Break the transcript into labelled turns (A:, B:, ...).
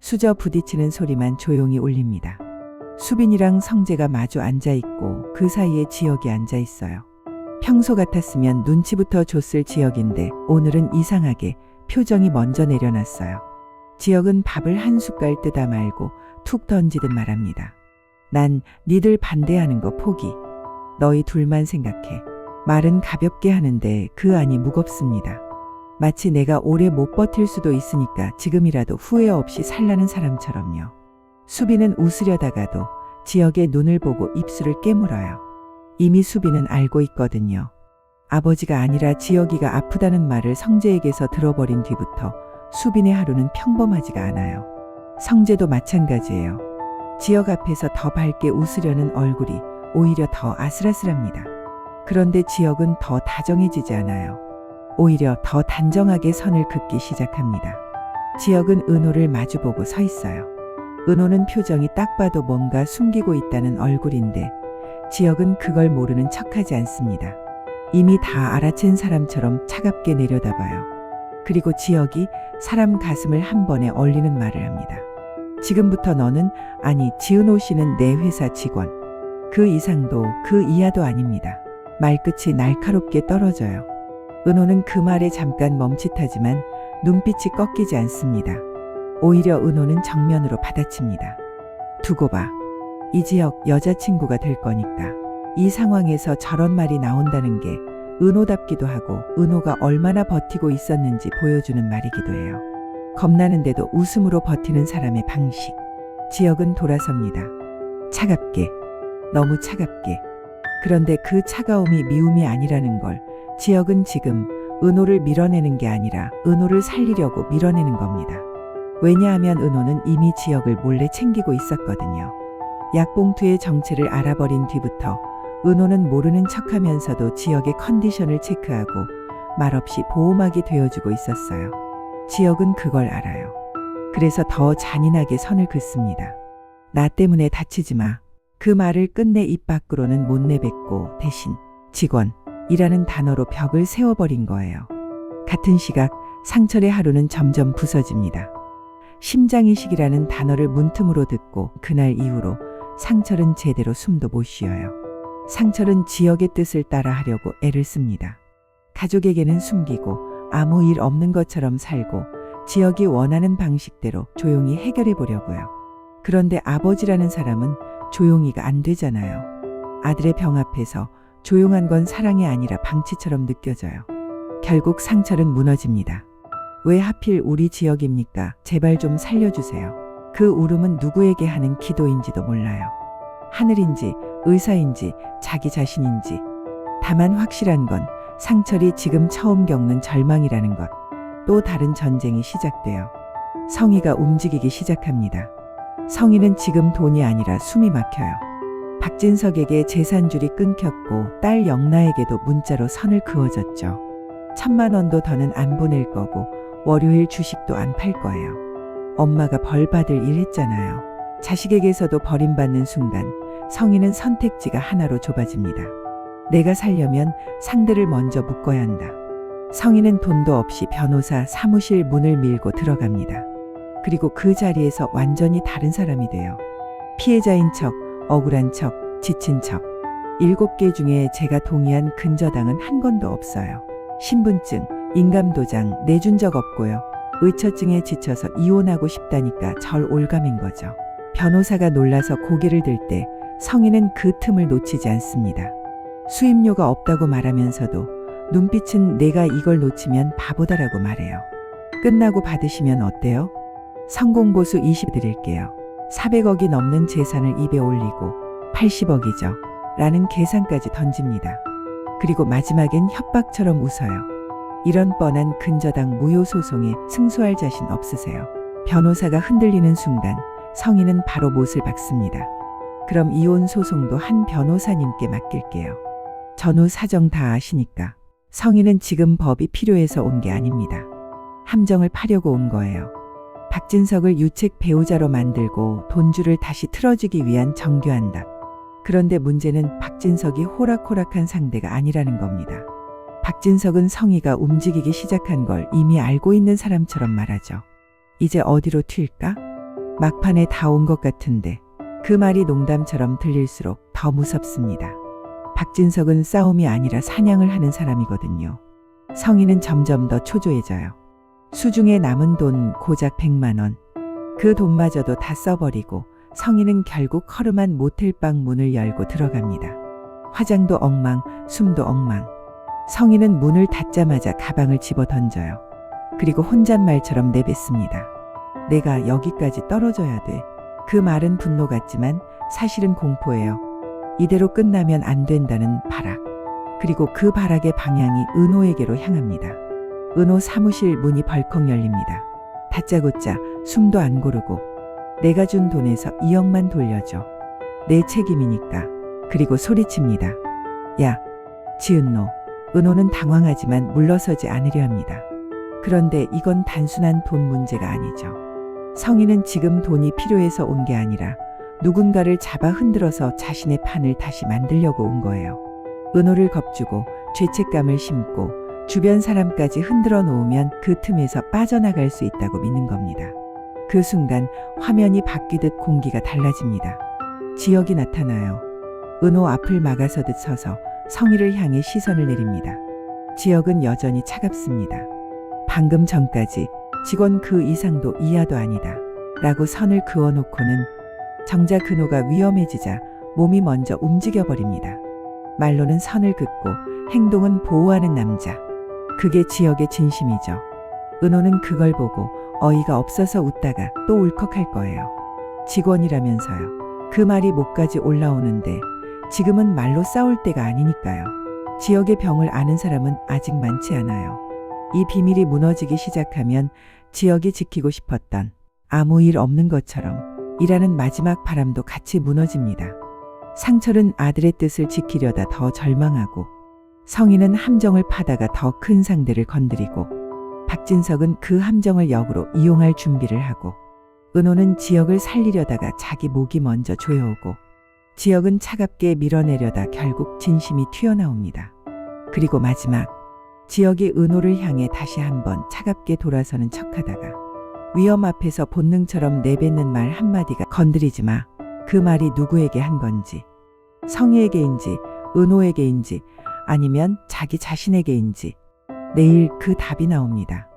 A: 수저 부딪히는 소리만 조용히 울립니다. 수빈이랑 성재가 마주 앉아있고 그 사이에 지혁이 앉아있어요. 평소 같았으면 눈치부터 줬을 지혁인데 오늘은 이상하게 표정이 먼저 내려놨어요. 지혁은 밥을 한 숟갈 뜯어 말고 툭 던지듯 말합니다. 난 니들 반대하는 거 포기. 너희 둘만 생각해. 말은 가볍게 하는데 그 안이 무겁습니다. 마치 내가 오래 못 버틸 수도 있으니까 지금이라도 후회 없이 살라는 사람처럼요. 수빈은 웃으려다가도 지혁의 눈을 보고 입술을 깨물어요. 이미 수빈은 알고 있거든요. 아버지가 아니라 지혁이가 아프다는 말을 성재에게서 들어버린 뒤부터 수빈의 하루는 평범하지가 않아요. 성재도 마찬가지예요. 지혁 앞에서 더 밝게 웃으려는 얼굴이 오히려 더 아슬아슬합니다. 그런데 지혁은 더 다정해지지 않아요. 오히려 더 단정하게 선을 긋기 시작합니다. 지혁은 은호를 마주보고 서 있어요. 은호는 표정이 딱 봐도 뭔가 숨기고 있다는 얼굴인데 지혁은 그걸 모르는 척하지 않습니다. 이미 다 알아챈 사람처럼 차갑게 내려다봐요. 그리고 지혁이 사람 가슴을 한 번에 얼리는 말을 합니다. 지금부터 너는, 아니 지은호 씨는 내 회사 직원. 그 이상도 그 이하도 아닙니다. 말끝이 날카롭게 떨어져요. 은호는 그 말에 잠깐 멈칫하지만 눈빛이 꺾이지 않습니다. 오히려 은호는 정면으로 받아칩니다. 두고 봐. 이지혁 여자친구가 될 거니까. 이 상황에서 저런 말이 나온다는 게 은호답기도 하고 은호가 얼마나 버티고 있었는지 보여주는 말이기도 해요. 겁나는데도 웃음으로 버티는 사람의 방식. 지혁은 돌아섭니다. 차갑게. 너무 차갑게. 그런데 그 차가움이 미움이 아니라는 걸 지혁은 지금 은호를 밀어내는 게 아니라 은호를 살리려고 밀어내는 겁니다. 왜냐하면 은호는 이미 지혁을 몰래 챙기고 있었거든요. 약봉투의 정체를 알아버린 뒤부터 은호는 모르는 척하면서도 지혁의 컨디션을 체크하고 말없이 보호막이 되어주고 있었어요. 지혁은 그걸 알아요. 그래서 더 잔인하게 선을 긋습니다. 나 때문에 다치지 마. 그 말을 끝내 입 밖으로는 못 내뱉고 대신 직원이라는 단어로 벽을 세워버린 거예요. 같은 시각 상철의 하루는 점점 부서집니다. 심장이식이라는 단어를 문틈으로 듣고 그날 이후로 상철은 제대로 숨도 못 쉬어요. 상철은 지혁의 뜻을 따라 하려고 애를 씁니다. 가족에게는 숨기고 아무 일 없는 것처럼 살고 지혁이 원하는 방식대로 조용히 해결해 보려고요. 그런데 아버지라는 사람은 조용히가 안 되잖아요. 아들의 병 앞에서 조용한 건 사랑이 아니라 방치처럼 느껴져요. 결국 상철은 무너집니다. 왜 하필 우리 지혁입니까? 제발 좀 살려주세요. 그 울음은 누구에게 하는 기도인지도 몰라요. 하늘인지 의사인지 자기 자신인지. 다만 확실한 건 상철이 지금 처음 겪는 절망이라는 것. 또 다른 전쟁이 시작돼요. 성희가 움직이기 시작합니다. 성희는 지금 돈이 아니라 숨이 막혀요. 박진석에게 재산줄이 끊겼고 딸 영나에게도 문자로 선을 그어줬죠. 1,000만 원도 더는 안 보낼 거고 월요일 주식도 안 팔 거예요. 엄마가 벌 받을 일 했잖아요. 자식에게서도 버림받는 순간 성희는 선택지가 하나로 좁아집니다. 내가 살려면 상대를 먼저 묶어야 한다. 성희는 돈도 없이 변호사 사무실 문을 밀고 들어갑니다. 그리고 그 자리에서 완전히 다른 사람이 돼요. 피해자인 척, 억울한 척, 지친 척. 7개 중에 제가 동의한 근저당은 한 건도 없어요. 신분증, 인감도장 내준 적 없고요. 의처증에 지쳐서 이혼하고 싶다니까 절 올가맨 거죠. 변호사가 놀라서 고개를 들 때 성희는 그 틈을 놓치지 않습니다. 수임료가 없다고 말하면서도 눈빛은 내가 이걸 놓치면 바보다라고 말해요. 끝나고 받으시면 어때요? 성공보수 20 드릴게요. 400억이 넘는 재산을 입에 올리고 80억이죠. 라는 계산까지 던집니다. 그리고 마지막엔 협박처럼 웃어요. 이런 뻔한 근저당 무효 소송에 승소할 자신 없으세요? 변호사가 흔들리는 순간 성희는 바로 못을 박습니다. 그럼 이혼 소송도 한 변호사님께 맡길게요. 전후 사정 다 아시니까. 성희는 지금 법이 필요해서 온 게 아닙니다. 함정을 파려고 온 거예요. 박진석을 유책 배우자로 만들고 돈줄을 다시 틀어주기 위한 정교한 답. 그런데 문제는 박진석이 호락호락한 상대가 아니라는 겁니다. 박진석은 성희가 움직이기 시작한 걸 이미 알고 있는 사람처럼 말하죠. 이제 어디로 튈까? 막판에 다 온 것 같은데 그 말이 농담처럼 들릴수록 더 무섭습니다. 박진석은 싸움이 아니라 사냥을 하는 사람이거든요. 성희는 점점 더 초조해져요. 수중에 남은 돈 고작 100만 원. 그 돈마저도 다 써버리고 성희는 결국 허름한 모텔방 문을 열고 들어갑니다. 화장도 엉망, 숨도 엉망. 성희는 문을 닫자마자 가방을 집어 던져요. 그리고 혼잣말처럼 내뱉습니다. 내가 여기까지 떨어져야 돼. 그 말은 분노 같지만 사실은 공포예요. 이대로 끝나면 안 된다는 발악. 그리고 그 발악의 방향이 은호에게로 향합니다. 은호 사무실 문이 벌컥 열립니다. 다짜고짜 숨도 안 고르고 내가 준 돈에서 2억만 돌려줘. 내 책임이니까. 그리고 소리칩니다. 야, 지은노. 은호는 당황하지만 물러서지 않으려 합니다. 그런데 이건 단순한 돈 문제가 아니죠. 성희는 지금 돈이 필요해서 온 게 아니라 누군가를 잡아 흔들어서 자신의 판을 다시 만들려고 온 거예요. 은호를 겁주고 죄책감을 심고 주변 사람까지 흔들어 놓으면 그 틈에서 빠져나갈 수 있다고 믿는 겁니다. 그 순간 화면이 바뀌듯 공기가 달라집니다. 지혁이 나타나요. 은호 앞을 막아서듯 서서 성희를 향해 시선을 내립니다. 지혁은 여전히 차갑습니다. 방금 전까지 직원 그 이상도 이하도 아니다 라고 선을 그어놓고는 정작 은호가 위험해지자 몸이 먼저 움직여버립니다. 말로는 선을 긋고 행동은 보호하는 남자. 그게 지혁의 진심이죠. 은호는 그걸 보고 어이가 없어서 웃다가 또 울컥할 거예요. 직원이라면서요. 그 말이 목까지 올라오는데 지금은 말로 싸울 때가 아니니까요. 지혁의 병을 아는 사람은 아직 많지 않아요. 이 비밀이 무너지기 시작하면 지혁이 지키고 싶었던 아무 일 없는 것처럼 일하는 마지막 바람도 같이 무너집니다. 상철은 아들의 뜻을 지키려다 더 절망하고 성희는 함정을 파다가 더 큰 상대를 건드리고 박진석은 그 함정을 역으로 이용할 준비를 하고 은호는 지혁을 살리려다가 자기 목이 먼저 조여오고 지혁은 차갑게 밀어내려다 결국 진심이 튀어나옵니다. 그리고 마지막 지혁이 은호를 향해 다시 한번 차갑게 돌아서는 척하다가 위험 앞에서 본능처럼 내뱉는 말 한마디가 건드리지 마. 그 말이 누구에게 한 건지 성희에게인지 은호에게인지 아니면 자기 자신에게인지 내일 그 답이 나옵니다.